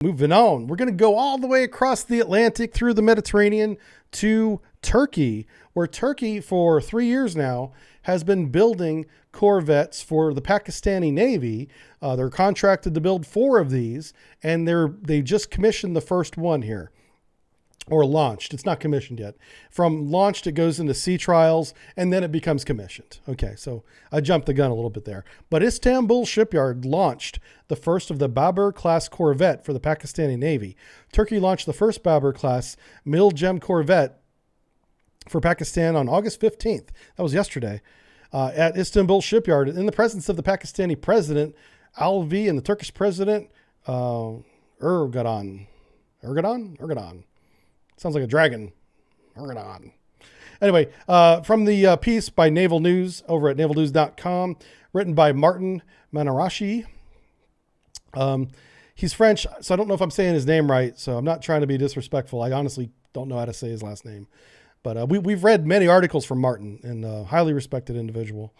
Moving on, we're going to go all the way across the Atlantic through the Mediterranean to Turkey, where Turkey for 3 years now has been building corvettes for the Pakistani Navy. They're contracted to build 4 of these, and they just commissioned the first one here. Or launched. It's not commissioned yet. From launched, it goes into sea trials, and then it becomes commissioned. Okay, so I jumped the gun a little bit there. But Istanbul Shipyard launched the first of the Babur class corvette for the Pakistani Navy. Turkey launched the first Babur class Milgem corvette for Pakistan on August 15th. That was yesterday. At Istanbul Shipyard in the presence of the Pakistani President Alvi and the Turkish President Erdogan. Sounds like a dragon. Anyway, from the piece by Naval News over at navalnews.com, written by Martin Manarashi. He's French, so I don't know if I'm saying his name right, so I'm not trying to be disrespectful. I honestly don't know how to say his last name. But we've read many articles from Martin, and a highly respected individual.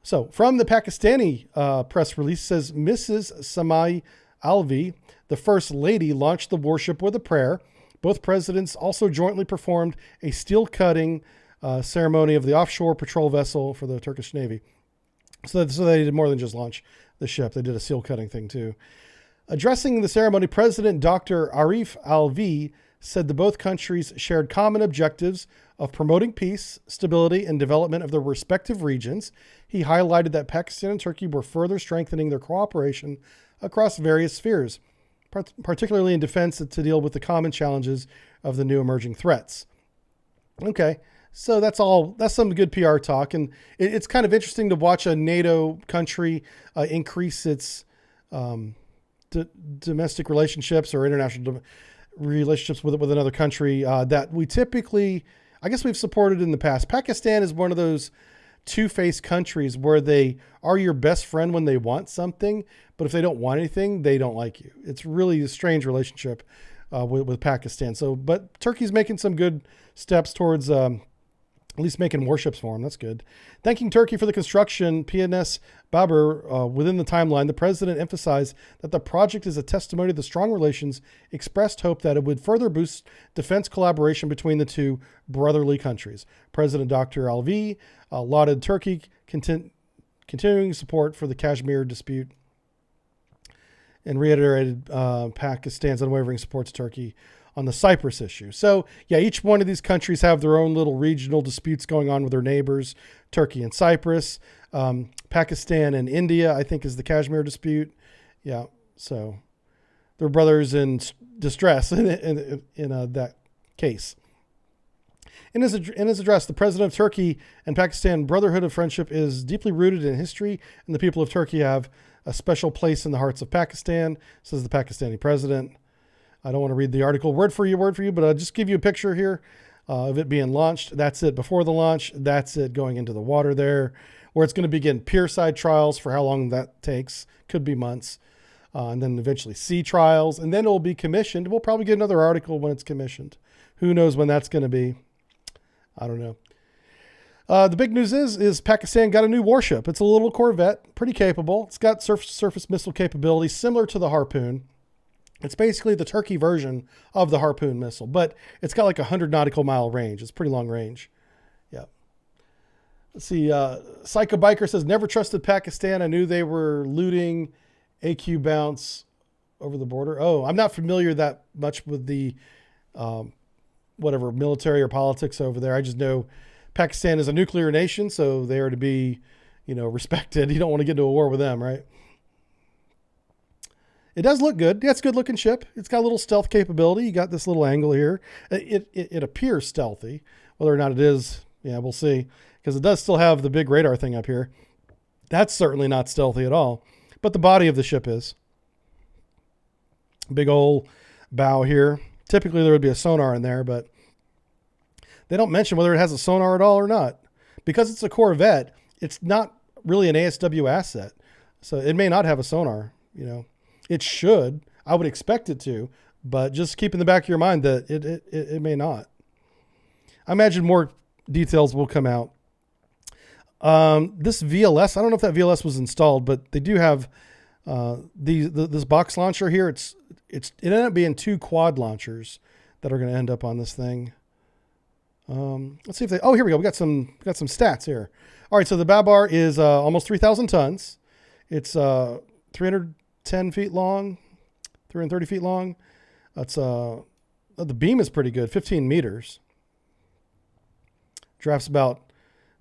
So, from the Pakistani press release, says Mrs. Samai Alvi, the First Lady, launched the warship with a prayer. Both presidents also jointly performed a steel cutting ceremony of the offshore patrol vessel for the Turkish Navy. So they did more than just launch the ship. They did a steel cutting thing too. Addressing the ceremony, President Dr. Arif Alvi said that both countries shared common objectives of promoting peace, stability, and development of their respective regions. He highlighted that Pakistan and Turkey were further strengthening their cooperation across various spheres, particularly in defense to deal with the common challenges of the new emerging threats. Okay, so that's some good PR talk. And it's kind of interesting to watch a NATO country increase its domestic relationships or international relationships with another country that we typically, I guess we've supported in the past. Pakistan is one of those two-faced countries where they are your best friend when they want something, but if they don't want anything, they don't like you. It's really a strange relationship with Pakistan. So, but Turkey's making some good steps towards at least making warships for them. That's good. Thanking Turkey for the construction, PNS Babur, within the timeline, the president emphasized that the project is a testimony to the strong relations, expressed hope that it would further boost defense collaboration between the two brotherly countries. President Dr. Alvi lauded Turkey continuing support for the Kashmir dispute and reiterated Pakistan's unwavering support to Turkey on the Cyprus issue. So, yeah, each one of these countries have their own little regional disputes going on with their neighbors, Turkey and Cyprus. Pakistan and India, I think, is the Kashmir dispute. Yeah, so they're brothers in distress in that case. In his address, the president of Turkey and Pakistan brotherhood of friendship is deeply rooted in history, and the people of Turkey have a special place in the hearts of Pakistan, says the Pakistani president. I don't want to read the article word for you, but I'll just give you a picture here of it being launched. That's it before the launch. That's it going into the water there, where it's going to begin pierside trials for how long that takes. Could be months. And then eventually sea trials. And then it will be commissioned. We'll probably get another article when it's commissioned. Who knows when that's going to be? I don't know. The big news is Pakistan got a new warship. It's a little corvette, pretty capable. It's got surface missile capability similar to the Harpoon. It's basically the Turkey version of the Harpoon missile, but it's got like 100 nautical mile range. It's pretty long range. Yeah. Let's see. Psycho Biker says, never trusted Pakistan. I knew they were looting AQ bounce over the border. Oh, I'm not familiar that much with the whatever military or politics over there. I just know Pakistan is a nuclear nation, so they are to be, respected. You don't want to get into a war with them, right? It does look good. Yeah, it's a good looking ship. It's got a little stealth capability. You got this little angle here. It appears stealthy. Whether or not it is, yeah, we'll see. Because it does still have the big radar thing up here. That's certainly not stealthy at all. But the body of the ship is. Big old bow here. Typically there would be a sonar in there, but they don't mention whether it has a sonar at all or not. Because it's a Corvette, it's not really an ASW asset. So it may not have a sonar, It should. I would expect it to, but just keep in the back of your mind that it may not. I imagine more details will come out. This VLS, I don't know if that VLS was installed, but they do have This box launcher here, it ended up being 2 quad launchers that are going to end up on this thing. Let's see if they, oh, here we go. We got some stats here. All right. So the Babur is almost 3,000 tons. It's 310 feet long, 330 feet long. That's the beam is pretty good, 15 meters. Draft's about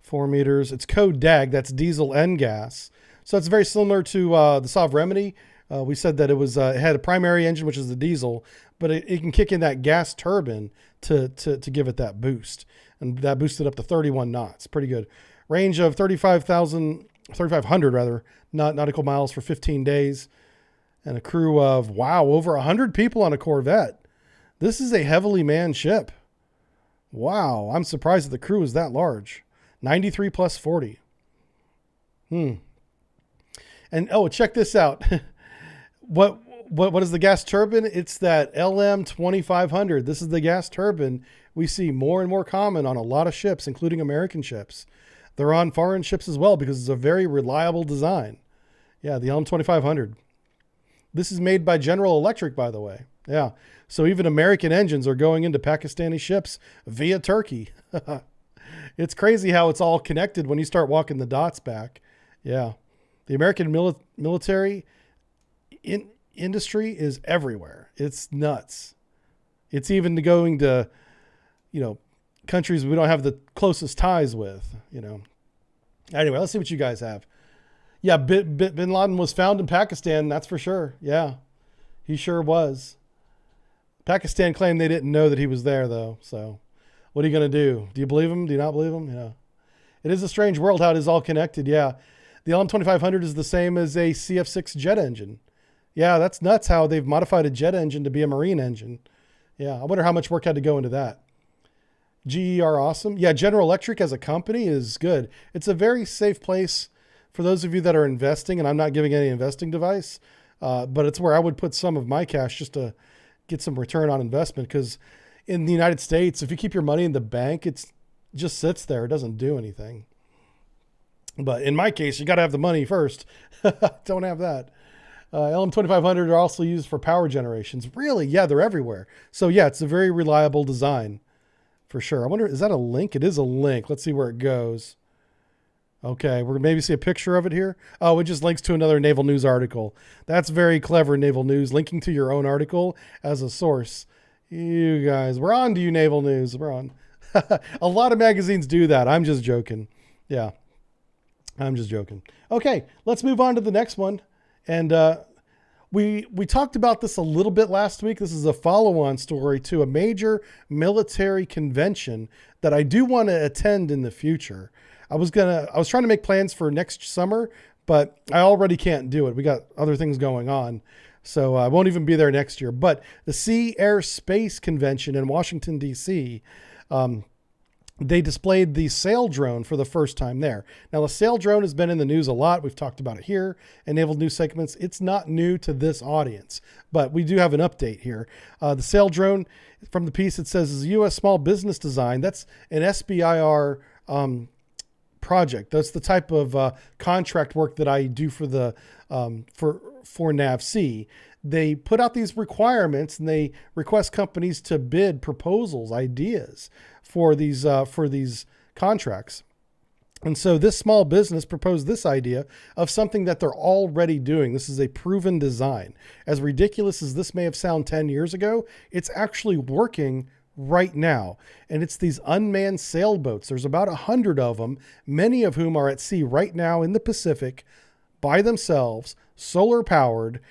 4 meters. It's code DAG. That's diesel and gas. So it's very similar to the Sov Remedy. We said that it had a primary engine, which is the diesel, but it can kick in that gas turbine to give it that boost. And that boosted up to 31 knots. Pretty good. Range of 3,500 rather, nautical miles for 15 days. And a crew of, wow, over 100 people on a corvette. This is a heavily manned ship. Wow, I'm surprised that the crew is that large. 93 plus 40. And oh, check this out. What is the gas turbine? It's that LM 2500. This is the gas turbine we see more and more common on a lot of ships, including American ships. They're on foreign ships as well because it's a very reliable design. Yeah, the LM 2500. This is made by General Electric, by the way. Yeah. So even American engines are going into Pakistani ships via Turkey. It's crazy how it's all connected when you start walking the dots back. Yeah. The American military industry is everywhere. It's nuts. It's even going to, countries we don't have the closest ties with, Anyway, let's see what you guys have. Yeah, Bin Laden was found in Pakistan, that's for sure. Yeah, he sure was. Pakistan claimed they didn't know that he was there, though. So what are you going to do? Do you believe him? Do you not believe him? Yeah. It is a strange world how it is all connected. Yeah. The LM2500 is the same as a CF6 jet engine. Yeah, that's nuts how they've modified a jet engine to be a marine engine. Yeah, I wonder how much work had to go into that. GE are awesome. Yeah, General Electric as a company is good. It's a very safe place for those of you that are investing, and I'm not giving any investing advice, but it's where I would put some of my cash just to get some return on investment, because in the United States, if you keep your money in the bank, it just sits there. It doesn't do anything. But in my case, you got to have the money first. Don't have that. LM2500 are also used for power generations. Really? Yeah, they're everywhere. So yeah, it's a very reliable design for sure. I wonder, is that a link? It is a link. Let's see where it goes. Okay, we're going to maybe see a picture of it here. Oh, it just links to another Naval News article. That's very clever, Naval News, linking to your own article as a source. You guys, we're on to you, Naval News. We're on. A lot of magazines do that. I'm just joking. Yeah, I'm just joking. Okay, let's move on to the next one. And we talked about this a little bit last week. This is a follow-on story to a major military convention that I do want to attend in the future. I was trying to make plans for next summer, but I already can't do it. We got other things going on. So I won't even be there next year. But the Sea, Air, Space Convention in Washington, D.C., they displayed the sail drone for the first time there. Now, the sail drone has been in the news a lot. We've talked about it here in Naval News segments. It's not new to this audience, but we do have an update here. The sail drone from the piece, it says, is a U.S. small business design. That's an SBIR project. That's the type of contract work that I do for the for NAVC. They put out these requirements and they request companies to bid proposals, ideas for these contracts. And so this small business proposed this idea of something that they're already doing. This is a proven design. As ridiculous as this may have sounded 10 years ago, it's actually working right now. And it's these unmanned sailboats. There's about 100 of them, many of whom are at sea right now in the Pacific by themselves, solar powered,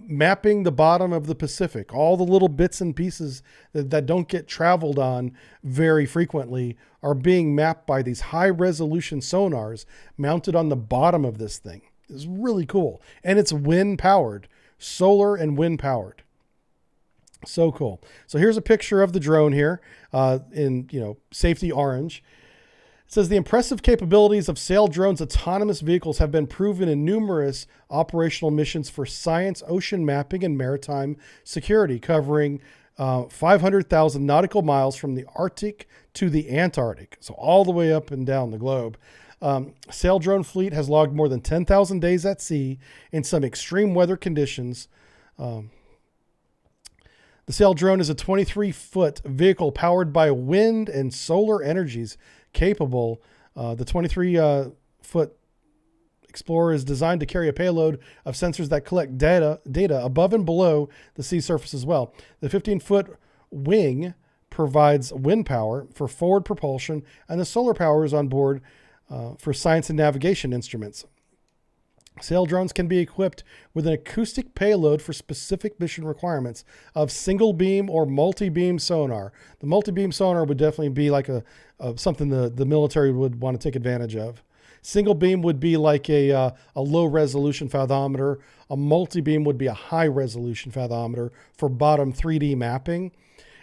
mapping the bottom of the Pacific. All the little bits and pieces that don't get traveled on very frequently are being mapped by these high resolution sonars mounted on the bottom of this thing. It's really cool. And it's wind powered, solar and wind powered. So cool. So here's a picture of the drone here in safety orange. It says the impressive capabilities of sail drones' autonomous vehicles have been proven in numerous operational missions for science, ocean mapping, and maritime security, covering 500,000 nautical miles from the Arctic to the Antarctic. So all the way up and down the globe. Sail drone fleet has logged more than 10,000 days at sea in some extreme weather conditions. The sail drone is a 23-foot vehicle powered by wind and solar energies, capable. The 23-foot Explorer is designed to carry a payload of sensors that collect data above and below the sea surface as well. The 15-foot wing provides wind power for forward propulsion, and the solar power is on board for science and navigation instruments. Sail drones can be equipped with an acoustic payload for specific mission requirements of single beam or multi-beam sonar. The multi-beam sonar would definitely be like something the military would want to take advantage of. Single beam would be like a low resolution fathometer. A multi-beam would be a high resolution fathometer for bottom 3D mapping.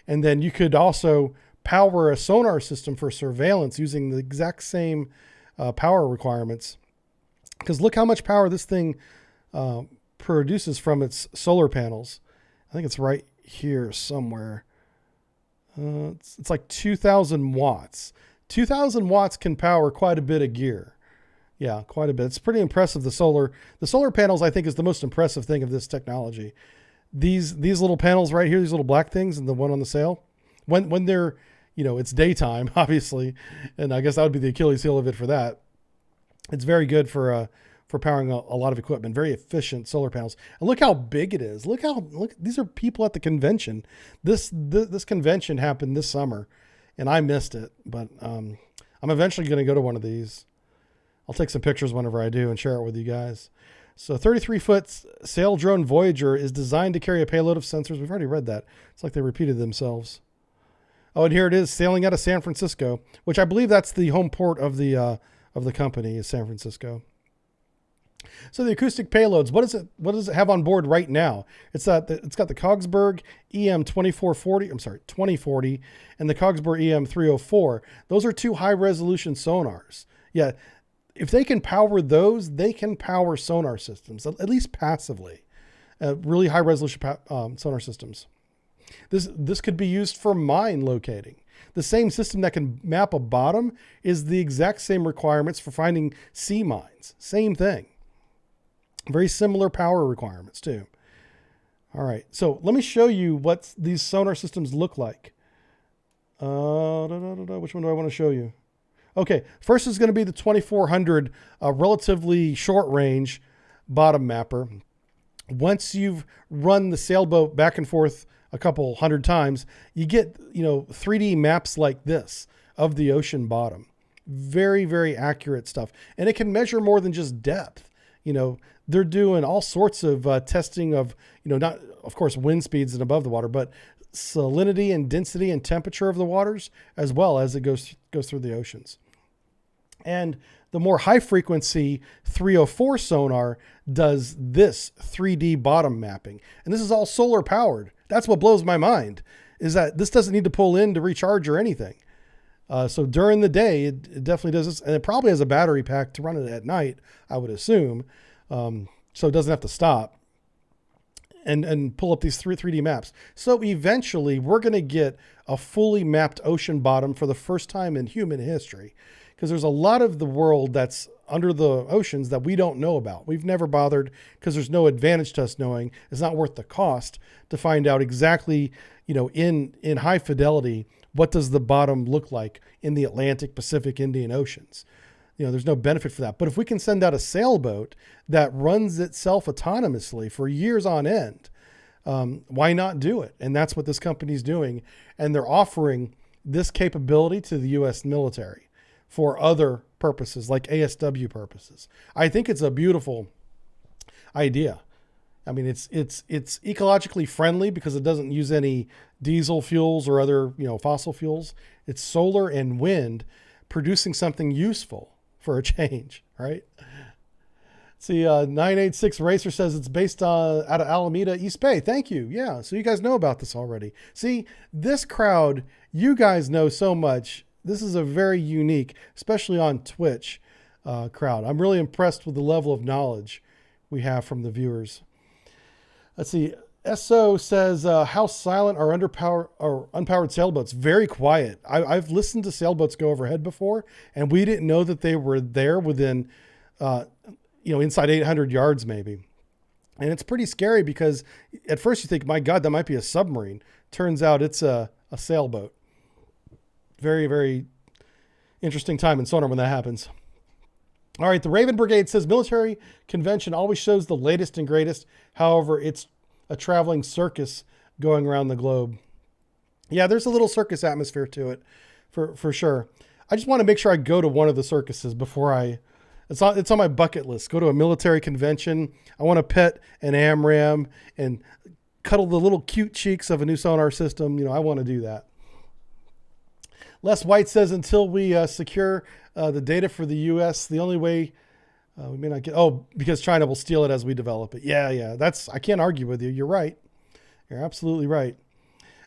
And then you could also power a sonar system for surveillance using the exact same power requirements. Because look how much power this thing produces from its solar panels. I think it's right here somewhere. It's like 2,000 watts. 2,000 watts can power quite a bit of gear. Yeah, quite a bit. It's pretty impressive. The solar panels, I think, is the most impressive thing of this technology. These little panels right here, these little black things, and the one on the sail, when they're, it's daytime, obviously, and I guess that would be the Achilles heel of it for that. It's very good for powering a lot of equipment. Very efficient solar panels. And look how big it is. Look, these are people at the convention. This convention happened this summer, and I missed it. But I'm eventually going to go to one of these. I'll take some pictures whenever I do and share it with you guys. So 33-foot sail drone Voyager is designed to carry a payload of sensors. We've already read that. It's like they repeated themselves. Oh, and here it is, sailing out of San Francisco, which I believe that's the home port of the company, is San Francisco. So the acoustic payloads, what does it have on board right now? It's got the Kongsberg EM 2040, and the Kongsberg EM 304. Those are two high resolution sonars. Yeah. If they can power those, they can power sonar systems, at least passively. Really high resolution sonar systems. This could be used for mine locating. The same system that can map a bottom is the exact same requirements for finding sea mines. Same thing. Very similar power requirements too. All right, so let me show you what these sonar systems look like. Which one do I want to show you? Okay, first is going to be the 2400, relatively short range Bottommapper. Once you've run the sailboat back and forth a couple hundred times, you get 3D maps like this of the ocean bottom. Very, very accurate stuff, and it can measure more than just depth. They're doing all sorts of testing of not, of course, wind speeds and above the water, but salinity and density and temperature of the waters, as well as it goes through the oceans. And the more high frequency 304 sonar does this 3D bottom mapping. And this is all solar powered. That's what blows my mind, is that this doesn't need to pull in to recharge or anything. So during the day, it definitely does this. And it probably has a battery pack to run it at night, I would assume. So it doesn't have to stop and pull up these 3D maps. So eventually we're going to get a fully mapped ocean bottom for the first time in human history. Because there's a lot of the world that's under the oceans that we don't know about. We've never bothered because there's no advantage to us knowing. It's not worth the cost to find out exactly, in high fidelity, what does the bottom look like in the Atlantic, Pacific, Indian Oceans. There's no benefit for that. But if we can send out a sailboat that runs itself autonomously for years on end, why not do it? And that's what this company's doing. And they're offering this capability to the U.S. military for other purposes, like ASW purposes. I think it's a beautiful idea. I mean, it's ecologically friendly because it doesn't use any diesel fuels or other, fossil fuels. It's solar and wind producing something useful for a change, right? See, 986 Racer says it's based out of Alameda, East Bay. Thank you. Yeah, so you guys know about this already. See, this crowd, you guys know so much. This is a very unique, especially on Twitch, crowd. I'm really impressed with the level of knowledge we have from the viewers. Let's see. SO says, how silent are unpowered sailboats? Very quiet. I've listened to sailboats go overhead before, and we didn't know that they were there within, inside 800 yards maybe. And it's pretty scary because at first you think, my God, that might be a submarine. Turns out it's a sailboat. Very, very interesting time in sonar when that happens. All right, the Raven Brigade says military convention always shows the latest and greatest. However, it's a traveling circus going around the globe. Yeah, there's a little circus atmosphere to it, for sure. I just want to make sure I go to one of the circuses before it's on my bucket list. Go to a military convention. I want to pet an AMRAAM and cuddle the little cute cheeks of a new sonar system. I want to do that. Les White says, until we secure the data for the U.S., the only way we may not get, because China will steal it as we develop it. Yeah. I can't argue with you. You're right. You're absolutely right.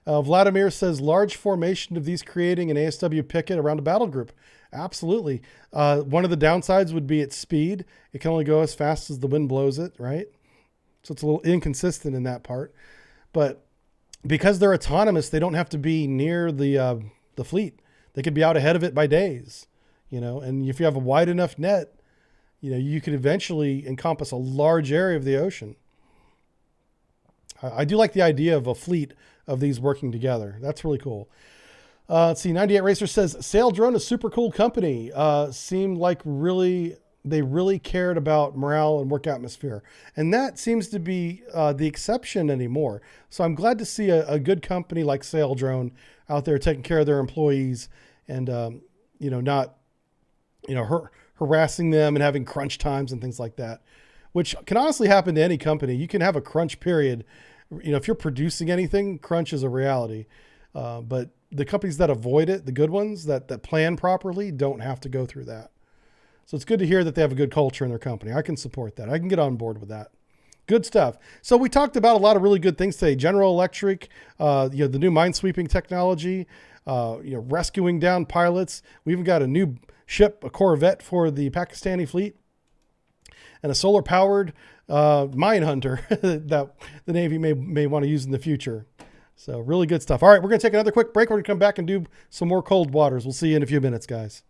Vladimir says, large formation of these creating an ASW picket around a battle group. Absolutely. One of the downsides would be its speed. It can only go as fast as the wind blows it, right? So it's a little inconsistent in that part. But because they're autonomous, they don't have to be near the fleet. They could be out ahead of it by days, and if you have a wide enough net, you could eventually encompass a large area of the ocean. I do like the idea of a fleet of these working together. That's really cool. Let's see. 98 Racer says, Sail Drone, a super cool company. Seemed like they really cared about morale and work atmosphere. And that seems to be the exception anymore. So I'm glad to see a good company like Sail Drone out there taking care of their employees and, not, harassing them and having crunch times and things like that, which can honestly happen to any company. You can have a crunch period. If you're producing anything, crunch is a reality. But the companies that avoid it, the good ones that plan properly, don't have to go through that. So it's good to hear that they have a good culture in their company. I can support that. I can get on board with that. Good stuff. So we talked about a lot of really good things today. General Electric, the new minesweeping technology, rescuing down pilots. We even got a new ship, a corvette for the Pakistani fleet, and a solar-powered mine hunter that the Navy may want to use in the future. So really good stuff. All right, we're going to take another quick break. We're going to come back and do some more cold waters. We'll see you in a few minutes, guys.